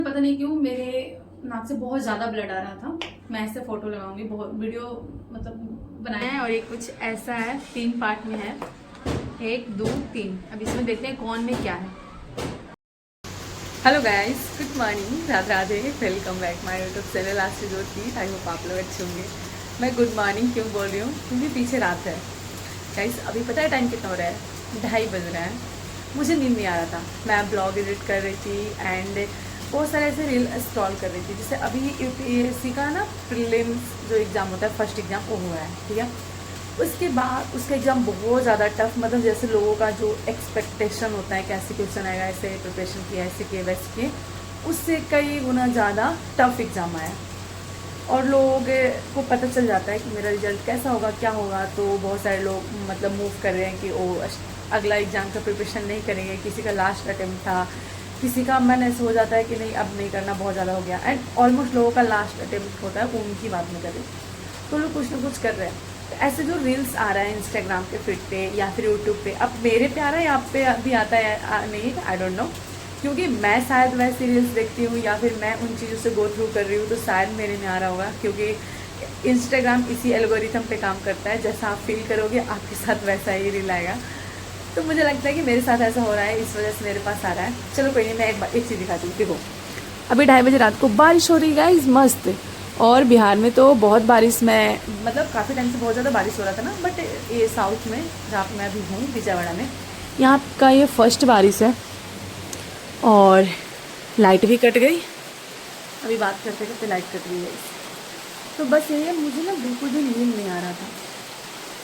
पता नहीं क्यों मेरे नाक से बहुत ज़्यादा ब्लड आ रहा था। मैं ऐसे फ़ोटो लगाऊंगी, बहुत वीडियो मतलब बनाया है। और ये कुछ ऐसा है, 3 पार्ट में है, 1 2 3। अब इसमें देखते हैं कौन में क्या है। Hello guys, good morning, Radhe Radhe, welcome back my YouTube channel. आज से जो थी, आई होप आप लोग अच्छे होंगे। मैं गुड मॉर्निंग क्यों बोल रही हूँ, क्योंकि पीछे रात है गाइस। अभी पता है टाइम कितना हो रहा है, 2:30 बज रहा है। मुझे नींद नहीं आ रहा था, मैं ब्लॉग एडिट कर रही थी एंड बहुत सारे ऐसे रील स्क्रॉल कर रही थी। जैसे अभी यूपीएससी का ना प्रीलिम्स जो एग्ज़ाम होता है, फर्स्ट एग्ज़ाम वो हुआ है, ठीक है। उसके बाद उसका एग्ज़ाम बहुत ज़्यादा टफ, मतलब जैसे लोगों का जो एक्सपेक्टेशन होता है कैसे क्वेश्चन आएगा, ऐसे प्रिपरेशन किया, ऐसे किए वैसे किए, उससे कई गुना ज़्यादा टफ एग्ज़ाम आया। और लोगों को पता चल जाता है कि मेरा रिजल्ट कैसा होगा, क्या होगा। तो बहुत सारे लोग मतलब मूव कर रहे हैं कि वो अगला एग्ज़ाम का प्रिपरेशन नहीं करेंगे। किसी का लास्ट अटेम्प्ट था, किसी का मन ऐसा हो जाता है कि नहीं अब नहीं करना, बहुत ज़्यादा हो गया। एंड ऑलमोस्ट लोगों का लास्ट अटेम्प्ट होता है, उनकी बात में करें तो लोग कुछ ना कुछ कर रहे हैं। तो ऐसे जो रील्स आ रहा है इंस्टाग्राम के फीड पे या फिर यूट्यूब पे, अब मेरे पे आ रहा है या आप पे भी आता है नहीं, आई डोंट नो, क्योंकि मैं शायद वैसे रील्स देखती हूँ या फिर मैं उन चीज़ों से गो थ्रू कर रही हूँ, तो शायद मेरे में आ रहा होगा। क्योंकि इंस्टाग्राम इसी एल्गोरिथम पे काम करता है, जैसा आप फील करोगे आपके साथ वैसा ही रील आएगा। तो मुझे लगता है कि मेरे साथ ऐसा हो रहा है, इस वजह से मेरे पास आ रहा है। चलो कोई नहीं, मैं एक चीज़ दिखाती हूँ। देखो, अभी 2:30 बजे रात को बारिश हो रही है गाइस, मस्त। और बिहार में तो बहुत बारिश, मैं मतलब काफ़ी टाइम से बहुत ज़्यादा बारिश हो रहा था ना, बट ये साउथ में जहाँ पर मैं अभी हूँ, विजयवाड़ा में, यहाँ का ये फर्स्ट बारिश है। और लाइट भी कट गई, अभी बात करते करते लाइट कट गई है। तो बस यही है, मुझे ना बिल्कुल भी नींद नहीं आ रहा था,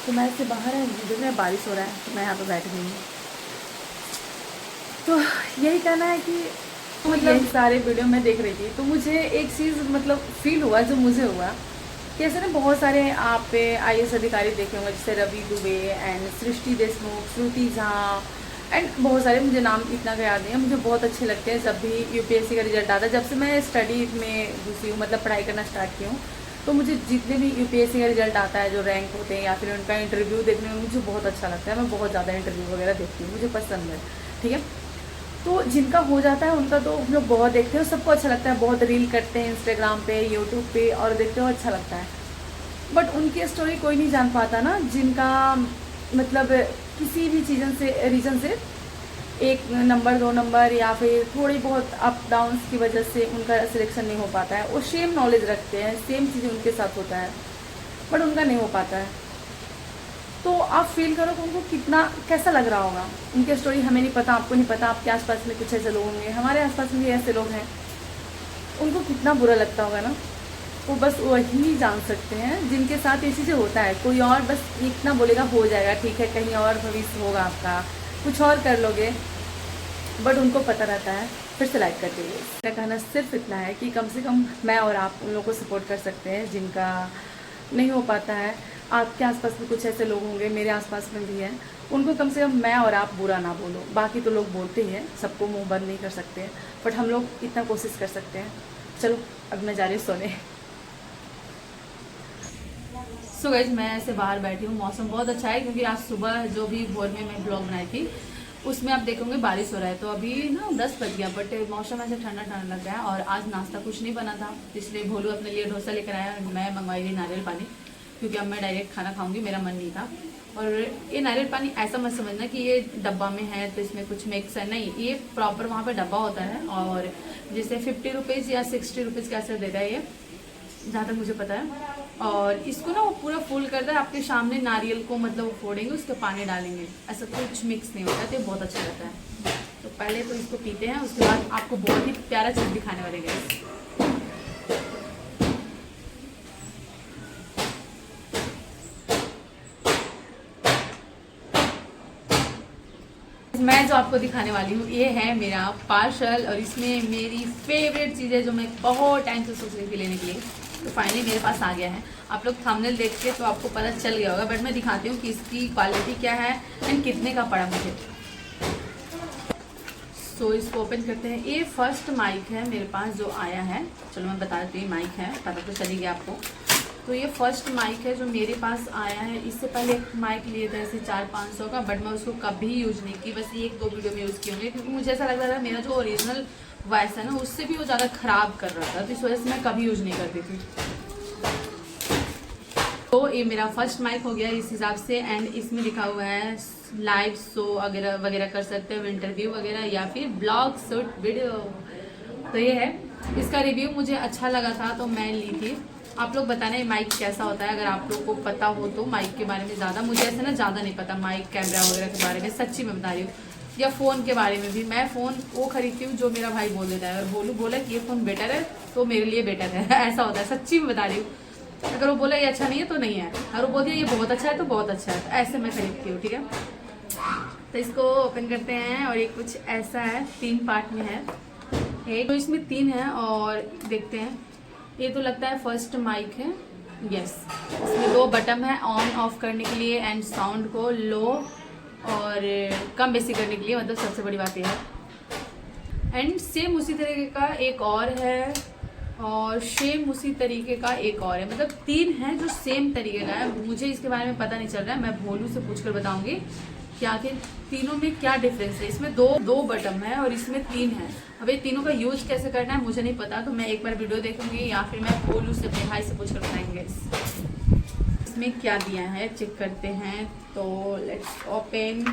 तो मैं इससे बाहर है, देख रहे बारिश हो रहा है, तो मैं यहाँ पे बैठ गई हूँ। तो यही कहना है कि मतलब यही सारे वीडियो मैं देख रही थी, तो मुझे एक चीज़ मतलब फील हुआ, जो मुझे हुआ कि ऐसे ना बहुत सारे आप पे IAS अधिकारी देखे होंगे, जैसे रवि दुबे एंड सृष्टि देशमुख, श्रुति झा एंड बहुत सारे, मुझे नाम इतना का याद नहीं है। मुझे बहुत अच्छे लगते हैं जब भी यूपीएससी का रिजल्ट आता है। जब से मैं स्टडी में घुसी हूँ, मतलब पढ़ाई करना स्टार्ट की हूँ, तो मुझे जितने भी यूपीएससी का रिजल्ट आता है, जो रैंक होते हैं या फिर उनका इंटरव्यू देखने में मुझे बहुत अच्छा लगता है। मैं बहुत ज़्यादा इंटरव्यू वगैरह देखती हूँ, मुझे पसंद है, ठीक है। तो जिनका हो जाता है उनका तो हम लोग बहुत देखते हैं, सबको अच्छा लगता है, बहुत रील करते हैं इंस्टाग्राम पे, यूट्यूब पे, और देखते हो अच्छा लगता है। बट उनकी स्टोरी कोई नहीं जान पाता ना, जिनका मतलब किसी भी रीज़न से 1 नंबर 2 नंबर या फिर थोड़ी बहुत अप डाउन्स की वजह से उनका सिलेक्शन नहीं हो पाता है। वो सेम नॉलेज रखते हैं, सेम चीज़ें उनके साथ होता है, बट उनका नहीं हो पाता है। तो आप फील करो कि उनको कितना कैसा लग रहा होगा। उनकी स्टोरी हमें नहीं पता, आपको नहीं पता, आपके आसपास में कुछ ऐसे लोग होंगे, हमारे आसपास में भी ऐसे लोग हैं, उनको कितना बुरा लगता होगा ना। वो बस वही जान सकते हैं जिनके साथ ये चीज़ें होता है। कोई और बस इतना बोलेगा हो जाएगा, ठीक है, कहीं और भविष्य होगा आपका, कुछ और कर लोगे, बट उनको पता रहता है। फिर से लाइक कर दीजिए। मेरा कहना सिर्फ इतना है कि कम से कम मैं और आप उन लोगों को सपोर्ट कर सकते हैं जिनका नहीं हो पाता है। आपके आसपास में कुछ ऐसे लोग होंगे, मेरे आसपास में भी हैं, उनको कम से कम मैं और आप बुरा ना बोलो। बाकी तो लोग बोलते ही हैं, सबको मुंह बंद नहीं कर सकते, बट हम लोग इतना कोशिश कर सकते हैं। चलो अब मैं जा रही हूँ सोने। सो गाइस, मैं ऐसे बाहर बैठी हूँ, मौसम बहुत अच्छा है, क्योंकि आज सुबह जो भी भोर में मैं ब्लॉग बनाई थी उसमें आप देखोगे बारिश हो रहा है। तो अभी ना 10 बज गया, बट मौसम ऐसे ठंडा ठंडा लग गया है। और आज नाश्ता कुछ नहीं बना था, इसलिए भोलू अपने लिए डोसा लेकर आया, मैं मंगवाई थी नारियल पानी, क्योंकि अब मैं डायरेक्ट खाना खाऊंगी, मेरा मन नहीं था। और ये नारियल पानी ऐसा मत समझना कि ये डब्बा में है तो इसमें कुछ मिक्स है, नहीं, ये प्रॉपर वहाँ पर डब्बा होता है। और जैसे 50 रुपीज़ या 60 रुपीज़ का ऐसा देता है ये, जहाँ तक मुझे पता है। और इसको ना वो पूरा फुल करता है, आपके सामने नारियल को मतलब वो फोड़ेंगे, उसके पानी डालेंगे, ऐसा कुछ मिक्स नहीं होता है, तो बहुत अच्छा रहता है। तो पहले तो इसको पीते हैं, उसके बाद आपको बहुत ही प्यारा चीज़ दिखाने वाले गाइस। मैं जो आपको दिखाने वाली हूँ ये है मेरा पार्सल, और इसमें मेरी फेवरेट चीज़ है जो मैं बहुत टाइम से सोच रही थी लेने के लिए। तो फाइनली मेरे पास आ गया है। आप लोग थंबनेल देख के तो आपको पता चल गया होगा, बट मैं दिखाती हूँ कि इसकी क्वालिटी क्या है एंड कितने का पड़ा मुझे। सो इसको ओपन करते हैं। ये फर्स्ट माइक है मेरे पास जो आया है, चलो मैं बता देती हूँ, माइक है, पता तो चली गया आपको। तो ये फर्स्ट माइक है जो मेरे पास आया है। इससे पहले एक माइक लिए थे ऐसे 400-500 का, बट मैं उसको कभी यूज़ नहीं की, बस 1-2 वीडियो में यूज़ की होंगी, क्योंकि मुझे ऐसा लग रहा था मेरा जो ओरिजिनल वॉइस है ना उससे भी वो ज़्यादा ख़राब कर रहा था, तो इस वजह से मैं कभी यूज़ नहीं करती थी। तो ये मेरा फर्स्ट माइक हो गया इस हिसाब से, एंड इसमें लिखा हुआ है लाइव शो वगैरह वगैरह कर सकते हो, इंटरव्यू वगैरह या फिर ब्लॉग शूट वीडियो। तो ये है, इसका रिव्यू मुझे अच्छा लगा था तो मैं ली थी। आप लोग बताना ये माइक कैसा होता है, अगर आप लोग को पता हो तो माइक के बारे में ज़्यादा, मुझे ऐसे ना ज़्यादा नहीं पता माइक कैमरा वगैरह के बारे में, सच्ची मैं बता रही हूँ। या फ़ोन के बारे में भी, मैं फ़ोन वो खरीदती हूँ जो मेरा भाई बोल देता है, अगर बोला कि ये फ़ोन बेटर है तो मेरे लिए बेटर है ऐसा होता है, सच्ची मैं बता रही हूँ। अगर वो बोला ये अच्छा नहीं है तो नहीं है, अगर वो बोल दिया ये बहुत अच्छा है तो बहुत अच्छा है, तो ऐसे मैं खरीदती हूँ। ठीक है, तो इसको ओपन करते हैं और ये कुछ ऐसा है, 3 पार्ट में है एक, तो इसमें 3 है और देखते हैं। ये तो लगता है फर्स्ट माइक है, यस। इसमें 2 बटन है ऑन ऑफ करने के लिए एंड साउंड को लो और कम बेसी करने के लिए, मतलब सबसे बड़ी बात यह है। एंड सेम उसी तरीके का एक और है और सेम उसी तरीके का एक और है, मतलब 3 है जो सेम तरीके का है। मुझे इसके बारे में पता नहीं चल रहा है, मैं भोलू से पूछकर बताऊंगी कि आखिर तीनों में क्या डिफरेंस है। इसमें दो बटन है और इसमें 3 है। अब ये तीनों का यूज कैसे करना है मुझे नहीं पता, तो मैं एक बार वीडियो देखूंगी या फिर मैं भोलू से अपने भाई से पूछकर बताएंगे। इसमें क्या दिया है चेक करते हैं, तो लेट्स ओपन।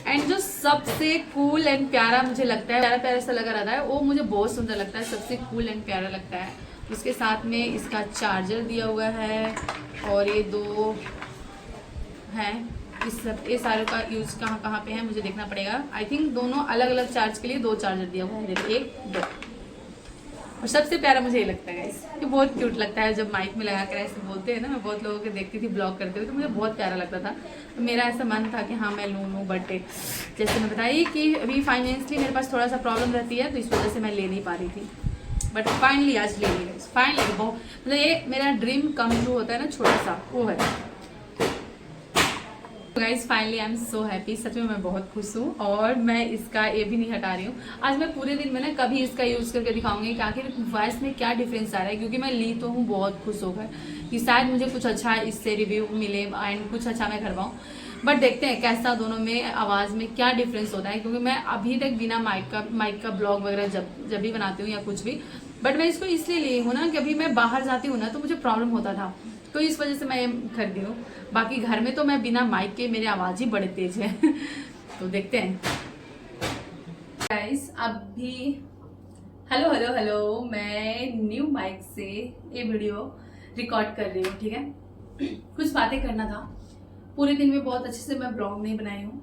एंड जो सबसे कूल एंड प्यारा मुझे लगता है, प्यारा प्यारा सा लगा रहता है, वो मुझे बहुत सुंदर लगता है, सबसे कूल एंड प्यारा लगता है। उसके साथ में इसका चार्जर दिया हुआ है और ये 2 हैं। ये सारे का यूज कहाँ कहाँ पे है मुझे देखना पड़ेगा। आई थिंक दोनों अलग अलग चार्ज के लिए 2 चार्जर दिया हुआ है, देखिए 1 2। और सबसे प्यारा मुझे ये लगता है गाइस, ये बहुत क्यूट लगता है जब माइक में लगा कर ऐसे बोलते हैं ना। मैं बहुत लोगों को देखती थी ब्लॉग करते हुए, तो मुझे बहुत प्यारा लगता था। तो मेरा ऐसा मन था कि हाँ मैं लूँ, बट जैसे मैं बताई कि अभी फाइनेंशियली मेरे पास थोड़ा सा प्रॉब्लम रहती है, तो इस वजह से मैं ले नहीं पा रही थी। बट फाइनली आज ले ली, फाइनली बहुत, मतलब ये मेरा ड्रीम कम ट्रू होता है ना छोटा सा, वो है। Guys finally I am so happy, सच में मैं बहुत खुश हूँ और मैं इसका ये भी नहीं हटा रही हूँ। आज मैं पूरे दिन में ना कभी इसका यूज़ करके दिखाऊंगी कि आखिर वॉइस में क्या डिफरेंस आ रहा है, क्योंकि मैं ली तो हूँ बहुत खुश होकर कि शायद मुझे कुछ अच्छा इससे रिव्यू मिले एंड कुछ अच्छा मैं करवाऊँ। बट देखते हैं कैसा दोनों में आवाज़ में क्या डिफरेंस होता है, क्योंकि मैं अभी तक बिना माइक का ब्लॉग वगैरह जब भी बनाती हूँ या कुछ भी, बट मैं इसको इसलिए ली हूँ ना कि अभी मैं बाहर जाती हूँ ना तो मुझे प्रॉब्लम होता था, तो इस वजह से मैं ये खरीदी हूँ। बाकी घर में तो मैं बिना माइक के, मेरी आवाज़ ही बड़े तेज है तो देखते हैं गाइस। अभी हेलो हेलो हेलो, मैं न्यू माइक से ये वीडियो रिकॉर्ड कर रही हूँ। ठीक है, कुछ बातें करना था। पूरे दिन में बहुत अच्छे से मैं ब्लॉग नहीं बनाई हूँ,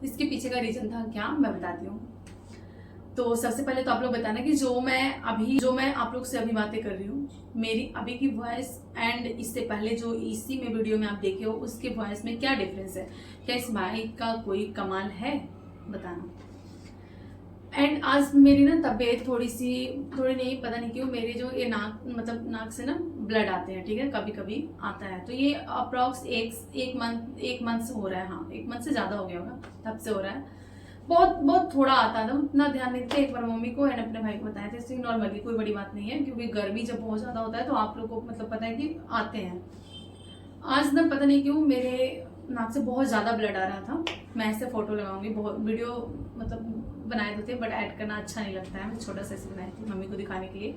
इसके पीछे का रीज़न था क्या मैं बताती हूँ। तो सबसे पहले तो आप लोग बताना कि जो मैं आप लोग से अभी बातें कर रही हूँ, मेरी अभी की वॉइस एंड इससे पहले जो इसी में वीडियो में आप देखे हो उसके वॉइस में क्या डिफरेंस है, क्या इस माइक का कोई कमाल है, बताना। एंड आज मेरी ना तबीयत थोड़ी नहीं, पता नहीं क्यों, मेरे जो ये नाक से ना ब्लड आते हैं। ठीक है, कभी कभी आता है, तो ये अप्रॉक्स एक मंथ से हो रहा है। हाँ, 1 मंथ से ज़्यादा हो गया होगा, तब से हो रहा है। बहुत थोड़ा आता था, उतना ध्यान नहीं देते। एक बार मम्मी को एंड अपने भाई को बताया था, इससे नॉर्मली कोई बड़ी बात नहीं है, क्योंकि गर्मी जब बहुत ज़्यादा होता है तो आप लोग को मतलब पता है कि आते हैं। आज ना पता नहीं क्यों मेरे नाक से बहुत ज़्यादा ब्लड आ रहा था। मैं ऐसे फोटो लगाऊंगी, बहुत वीडियो मतलब बनाए थे बट ऐड करना अच्छा नहीं लगता है, मैं छोटा सा ऐसे बनाई थी मम्मी को दिखाने के लिए।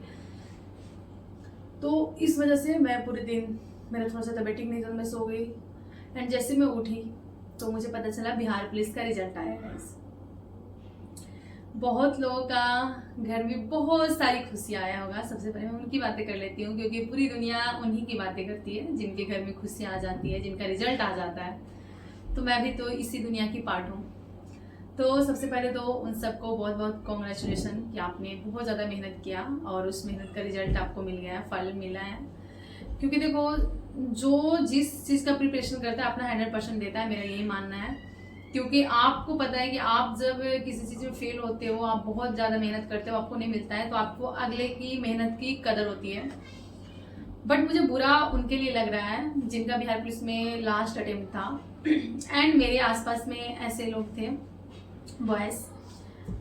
तो इस वजह से मैं पूरे दिन, मेरा थोड़ा सा तबीयत ठीक नहीं था, मैं सो गई। एंड जैसे मैं उठी तो मुझे पता चला बिहार पुलिस का रिजल्ट आया है। बहुत लोगों का घर में बहुत सारी खुशियाँ आया होगा। सबसे पहले मैं उनकी बातें कर लेती हूँ, क्योंकि पूरी दुनिया उन्हीं की बातें करती है जिनके घर में खुशियाँ आ जाती है, जिनका रिजल्ट आ जाता है। तो मैं भी तो इसी दुनिया की पार्ट हूँ। तो सबसे पहले तो उन सबको बहुत बहुत कॉन्ग्रेचुलेशन कि आपने बहुत ज़्यादा मेहनत किया और उस मेहनत का रिजल्ट आपको मिल गया है, फल मिला है। क्योंकि देखो, जो जिस चीज़ का प्रिपरेशन करता है अपना 100% देता है, मेरा यही मानना है। क्योंकि आपको पता है कि आप जब किसी चीज़ में फेल होते हो, आप बहुत ज़्यादा मेहनत करते हो, आपको नहीं मिलता है, तो आपको अगले की मेहनत की कदर होती है। बट मुझे बुरा उनके लिए लग रहा है जिनका बिहार पुलिस में लास्ट अटेम्प्ट था एंड मेरे आसपास में ऐसे लोग थे बॉयज़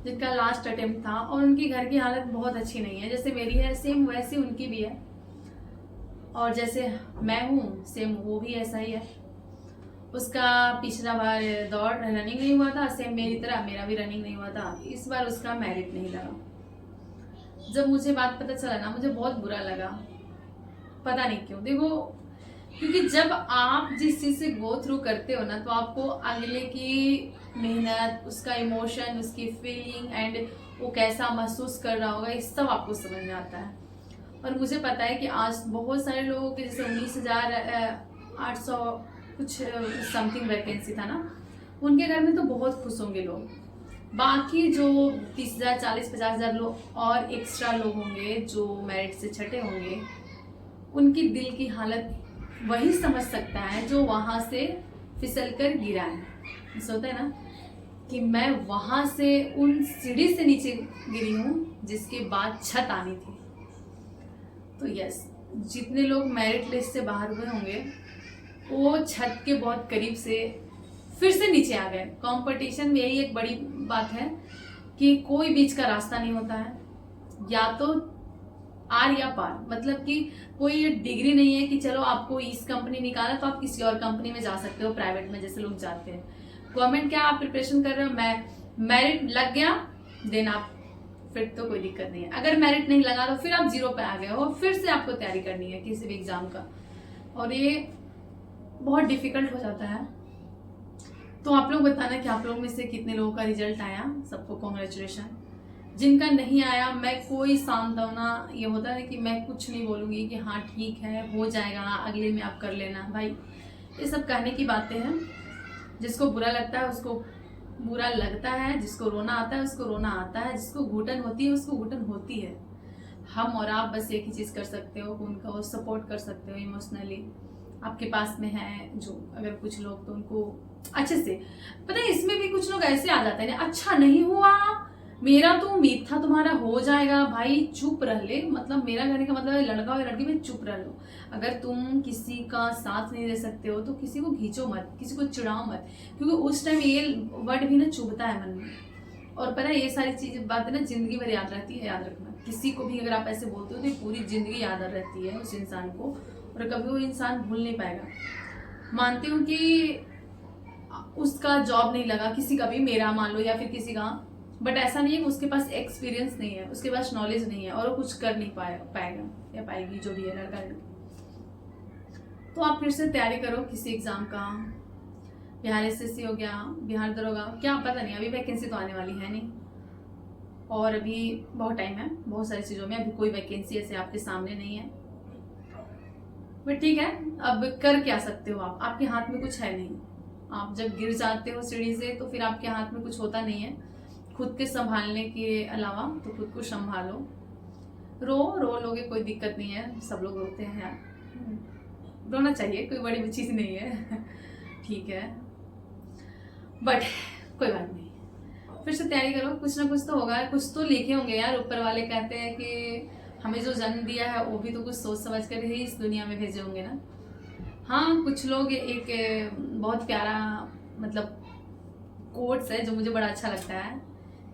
जिनका लास्ट अटेम्प्ट था और उनकी घर की हालत बहुत अच्छी नहीं है। जैसे मेरी है सेम वैसे उनकी भी है, और जैसे मैं हूँ सेम वो भी ऐसा ही है। उसका पिछला बार रनिंग नहीं हुआ था, सेम मेरी तरह मेरा भी रनिंग नहीं हुआ था। इस बार उसका मेरिट नहीं लगा। जब मुझे बात पता चला ना, मुझे बहुत बुरा लगा, पता नहीं क्यों। देखो, क्योंकि जब आप जिस चीज से गो थ्रू करते हो ना, तो आपको अगले की मेहनत, उसका इमोशन, उसकी फीलिंग एंड वो कैसा महसूस कर रहा होगा, ये सब आपको समझ में आता है। और मुझे पता है कि आज बहुत सारे लोगों के, जैसे 19,800 कुछ समथिंग वैकेंसी था ना, उनके घर में तो बहुत खुश होंगे लोग। बाकी जो 30,000, 40,000, 50,000 लोग और एक्स्ट्रा लोग होंगे जो मेरिट से छटे होंगे, उनकी दिल की हालत वही समझ सकता है जो वहां से फिसल कर गिरा है। ऐसा होता है ना कि मैं वहां से उन सीढ़ी से नीचे गिरी हूँ जिसके बाद छत आनी थी। तो यस, जितने लोग मेरिट लिस्ट से बाहर हुए होंगे वो छत के बहुत करीब से फिर से नीचे आ गए। कंपटीशन में यही एक बड़ी बात है कि कोई बीच का रास्ता नहीं होता है, या तो आर या पार। मतलब कि कोई ये डिग्री नहीं है कि चलो आपको इस कंपनी निकाला तो आप किसी और कंपनी में जा सकते हो, प्राइवेट में जैसे लोग जाते हैं। गवर्नमेंट क्या आप प्रिपरेशन कर रहे हो, मेरिट लग गया देन आप फिर तो कोई दिक्कत नहीं है। अगर मेरिट नहीं लगा तो फिर आप जीरो पे आ गए हो, फिर से आपको तैयारी करनी है किसी भी एग्जाम का, और ये बहुत डिफिकल्ट हो जाता है। तो आप लोग बताना कि आप लोग में से कितने लोगों का रिजल्ट आया। सबको कॉन्ग्रेचुलेशन। जिनका नहीं आया, मैं कोई सांत्वना, ये होता है कि मैं कुछ नहीं बोलूँगी कि हाँ ठीक है हो जाएगा, अगले में आप कर लेना। भाई ये सब कहने की बातें हैं। जिसको बुरा लगता है उसको बुरा लगता है, जिसको रोना आता है उसको रोना आता है, जिसको घुटन होती है उसको घुटन होती है। हम और आप बस एक ही चीज़ कर सकते हो, उनका सपोर्ट कर सकते हो इमोशनली। आपके पास में है जो, अगर कुछ लोग तो उनको अच्छे से, पता है इसमें भी कुछ लोग ऐसे आ जाते हैं, अच्छा नहीं हुआ, मेरा तो उम्मीद था तुम्हारा हो जाएगा। भाई चुप रह ले, मतलब मेरा कहने का मतलब है लड़का और लड़की में चुप रह लो। अगर तुम किसी का साथ नहीं दे सकते हो तो किसी को खींचो मत, किसी को चिढ़ाओ मत, क्योंकि उस टाइम ये वर्ड भी ना चुभता है मन में। और पता है ये सारी चीज बातें ना जिंदगी भर याद रहती है। याद रखना, किसी को भी अगर आप ऐसे बोलते हो तो ये पूरी जिंदगी याद रहती है उस इंसान को, और कभी वो इंसान भूल नहीं पाएगा। मानती हूँ कि उसका जॉब नहीं लगा, किसी का भी, मेरा मान लो या फिर किसी का, बट ऐसा नहीं है कि उसके पास एक्सपीरियंस नहीं है, उसके पास नॉलेज नहीं है और वो कुछ कर नहीं पाएगा या पाएगी, जो भी है लड़का लड़की। तो आप फिर से तैयारी करो किसी एग्जाम का। बिहार एसएससी हो गया, बिहार दरोगा, क्या पता नहीं, अभी वैकेंसी तो आने वाली है नहीं, और अभी बहुत टाइम है बहुत सारी चीज़ों में। अभी कोई वैकेंसी ऐसे आपके सामने नहीं है, बट ठीक है, अब कर क्या सकते हो आप, आपके हाथ में कुछ है नहीं। आप जब गिर जाते हो सीढ़ी से तो फिर आपके हाथ में कुछ होता नहीं है खुद के संभालने के अलावा, तो खुद को संभालो। रो लोगे, कोई दिक्कत नहीं है, सब लोग रोते हैं यार, रोना चाहिए, कोई बड़ी चीज नहीं है ठीक है, बट कोई बात नहीं, फिर से तैयारी करो, कुछ ना कुछ तो होगा, कुछ तो लिखे होंगे यार। ऊपर वाले कहते हैं कि हमें जो जन्म दिया है वो भी तो कुछ सोच समझ कर ही इस दुनिया में भेजे होंगे ना। हाँ, कुछ लोग एक बहुत प्यारा मतलब कोट्स है जो मुझे बड़ा अच्छा लगता है,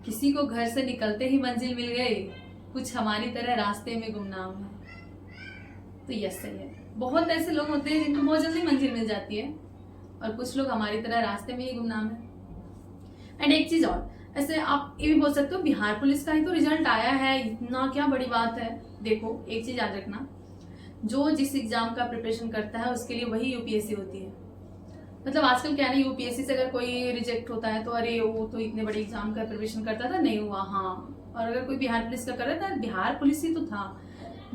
किसी को घर से निकलते ही मंजिल मिल गई, कुछ हमारी तरह रास्ते में गुमनाम है। तो यस सही है, बहुत ऐसे लोग होते हैं जिनको बहुत जल्दी मंजिल मिल जाती है, और कुछ लोग हमारी तरह रास्ते में ही गुमनाम है। एंड एक चीज और, ऐसे आप ये भी बोल सकते हो बिहार पुलिस का ही तो रिजल्ट आया है, इतना क्या बड़ी बात है। देखो एक चीज याद रखना, जो जिस एग्जाम का प्रिपरेशन करता है उसके लिए वही यूपीएससी होती है। मतलब आजकल क्या नहीं, यूपीएससी से अगर कोई रिजेक्ट होता है तो अरे वो तो इतने बड़े एग्जाम का प्रिपरेशन करता था, नहीं हुआ, हाँ। और अगर कोई बिहार पुलिस का कर रहा था, बिहार पुलिस ही तो था।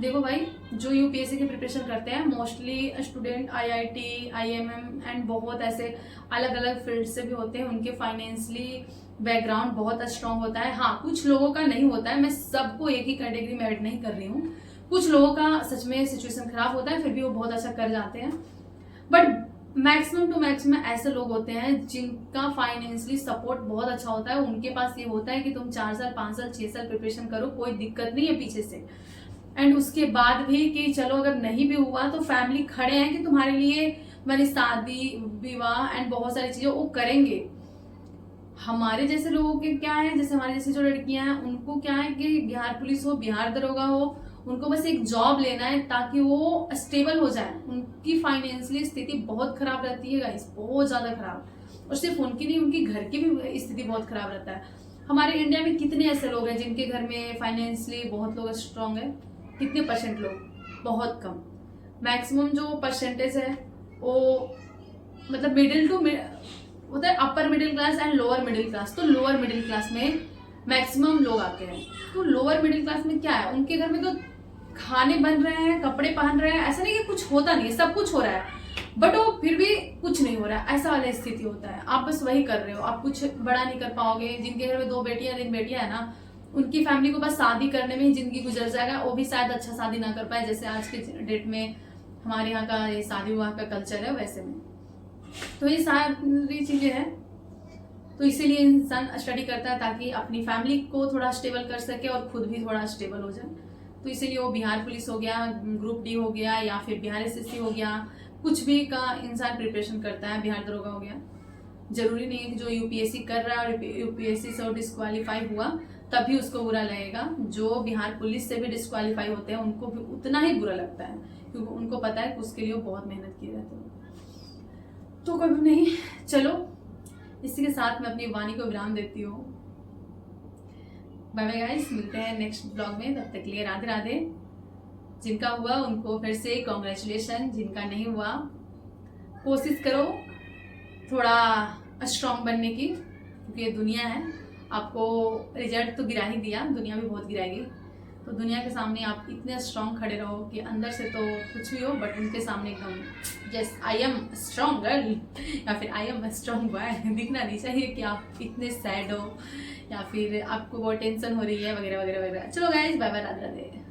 देखो भाई, जो यूपीएससी की प्रिपरेशन करते हैं mostly student IIT, IMM and बहुत ऐसे अलग अलग फील्ड से भी होते हैं, उनके फाइनेंशियली बैकग्राउंड बहुत स्ट्रांग होता है। हाँ, कुछ लोगों का नहीं होता है, मैं सबको एक ही कैटेगरी में ऐड नहीं कर रही हूँ। कुछ लोगों का सच में सिचुएशन खराब होता है, फिर भी वो बहुत अच्छा कर जाते हैं, बट मैक्सिमम टू मैक्सिमम ऐसे लोग होते हैं जिनका फाइनेंशियली सपोर्ट बहुत अच्छा होता है। उनके पास ये होता है कि तुम 4 साल 5 साल 6 साल प्रिपरेशन करो, कोई दिक्कत नहीं है पीछे से, एंड उसके बाद भी कि चलो अगर नहीं भी हुआ तो फैमिली खड़े हैं कि तुम्हारे लिए, मैंने शादी विवाह एंड बहुत सारी चीजें वो करेंगे। हमारे जैसे लोगों के क्या है, जैसे हमारे जैसे जो लड़कियां हैं उनको क्या है कि बिहार पुलिस हो, बिहार दरोगा हो, उनको बस एक जॉब लेना है ताकि वो स्टेबल हो जाए। उनकी फाइनेंशियली स्थिति बहुत खराब रहती है गाइस, बहुत ज्यादा खराब, और सिर्फ उनकी नहीं, उनकी घर की भी स्थिति बहुत खराब रहता है। हमारे इंडिया में कितने ऐसे लोग हैं जिनके घर में फाइनेंशियली बहुत लोग स्ट्रांग है? कितने परसेंट लोग? बहुत कम। मैक्सिमम जो परसेंटेज है वो मतलब मिडिल टू होता है, upper middle class and lower middle class. तो लोअर मिडिल क्लास में मैक्सिमम लोग आते हैं। तो लोअर मिडिल क्लास में क्या है, उनके घर में तो खाने बन रहे हैं, कपड़े पहन रहे हैं, ऐसा नहीं कि कुछ होता नहीं है, सब कुछ हो रहा है, बट वो फिर भी कुछ नहीं हो रहा है, ऐसा वाला स्थिति होता है। आप बस वही कर रहे हो, आप कुछ बड़ा नहीं कर पाओगे। जिनके घर में 2 बेटियां 3 बेटियां है ना, उनकी फैमिली को बस शादी करने में ही जिंदगी गुजर जाएगा, वो भी शायद अच्छा शादी ना कर पाए, जैसे आज के डेट में हमारे यहाँ का ये शादी विवाह का कल्चर है वैसे में। तो ये सारी चीजें हैं। तो इसीलिए इंसान स्टडी करता है ताकि अपनी फैमिली को थोड़ा स्टेबल कर सके और खुद भी थोड़ा स्टेबल हो जाए। तो इसीलिए वो बिहार पुलिस हो गया, ग्रुप डी हो गया, या फिर बिहार एसएससी हो गया, कुछ भी का इंसान प्रिपरेशन करता है। बिहार दरोगा हो गया। जरूरी नहीं है कि जो यूपीएससी कर रहा है और यूपीएससी से डिस्क्वालीफाई हुआ तभी उसको बुरा लगेगा। जो बिहार पुलिस से भी डिस्क्वालीफाई होते हैं उनको भी उतना ही बुरा लगता है, क्योंकि उनको पता है कि उसके लिए बहुत मेहनत की जाती है। तो कभी नहीं, चलो इसी के साथ मैं अपनी वाणी को विराम देती हूँ। बाय बाय गाइस, मिलते हैं नेक्स्ट ब्लॉग में। तब तक के लिए राधे राधे। जिनका हुआ उनको फिर से कॉन्ग्रेचुलेशन, जिनका नहीं हुआ कोशिश करो थोड़ा स्ट्रांग बनने की, क्योंकि ये दुनिया है। आपको रिजल्ट तो गिरा ही दिया, दुनिया भी बहुत गिराएगी। तो दुनिया के सामने आप इतने स्ट्रांग खड़े रहो कि अंदर से तो कुछ भी हो बट उनके सामने एकदम yes I am strong girl या फिर आई एम स्ट्रांग बॉय दिखना नहीं चाहिए कि आप इतने सैड हो या फिर आपको बहुत टेंशन हो रही है वगैरह वगैरह वगैरह। चलो guys, bye bye, Radhe Radhe.